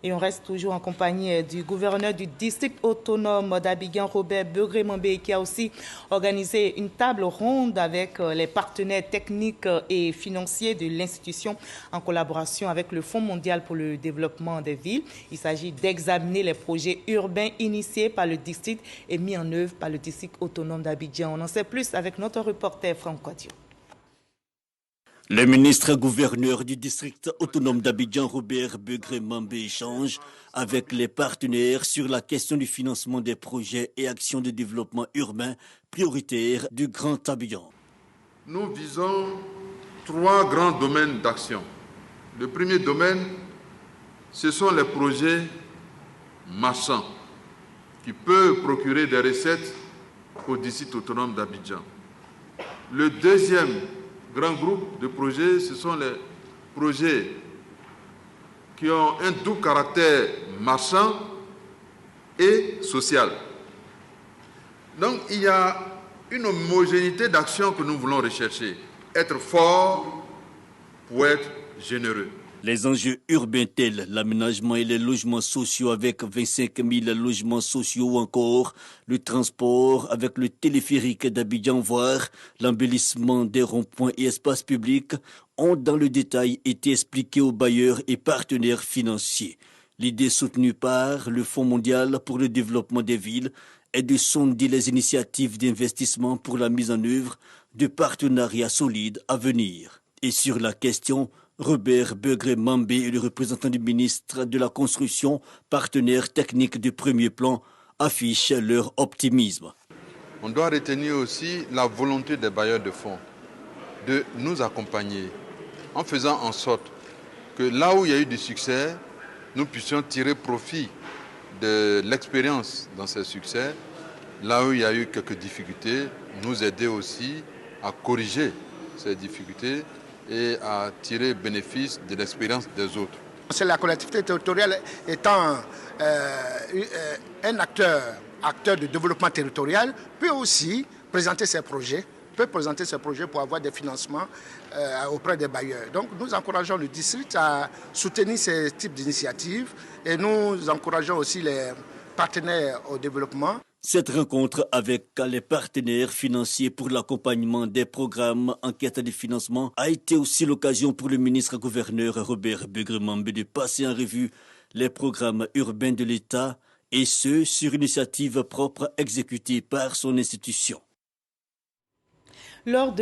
Et on reste toujours en compagnie du gouverneur du district autonome d'Abidjan, Robert Begré-Mambé, qui a aussi organisé une table ronde avec les partenaires techniques et financiers de l'institution en collaboration avec le Fonds mondial pour le développement des villes. Il s'agit d'examiner les projets urbains initiés par le district et mis en œuvre par le district autonome d'Abidjan. On en sait plus avec notre reporter Franck Quadio. Le ministre-gouverneur du district autonome d'Abidjan, Robert Begré-Mambé, échange avec les partenaires sur la question du financement des projets et actions de développement urbain prioritaires du Grand Abidjan. Nous visons 3 grands domaines d'action. Le premier domaine, ce sont les projets marchands qui peuvent procurer des recettes au district autonome d'Abidjan. Le deuxième grand groupe de projets, ce sont les projets qui ont un doux caractère marchand et social. Donc il y a une homogénéité d'action que nous voulons rechercher. Être fort pour être généreux. Les enjeux urbains tels l'aménagement et les logements sociaux avec 25 000 logements sociaux ou encore le transport avec le téléphérique d'Abidjan, voire l'embellissement des ronds-points et espaces publics ont dans le détail été expliqués aux bailleurs et partenaires financiers. L'idée soutenue par le Fonds mondial pour le développement des villes est de sonder les initiatives d'investissement pour la mise en œuvre de partenariats solides à venir. Et sur la question, Robert Begré-Mambé et le représentant du ministre de la Construction, partenaire technique de premier plan, affichent leur optimisme. On doit retenir aussi la volonté des bailleurs de fonds de nous accompagner en faisant en sorte que là où il y a eu du succès, nous puissions tirer profit de l'expérience dans ces succès. Là où il y a eu quelques difficultés, nous aider aussi à corriger ces difficultés et à tirer bénéfice de l'expérience des autres. C'est la collectivité territoriale étant un acteur de développement territorial, peut aussi présenter ses projets, pour avoir des financements auprès des bailleurs. Donc nous encourageons le district à soutenir ces types d'initiatives et nous encourageons aussi les partenaires au développement. Cette rencontre avec les partenaires financiers pour l'accompagnement des programmes en quête de financement a été aussi l'occasion pour le ministre-gouverneur Robert Begré-Mambé de passer en revue les programmes urbains de l'État et ce, sur initiative propre exécutée par son institution. Lors de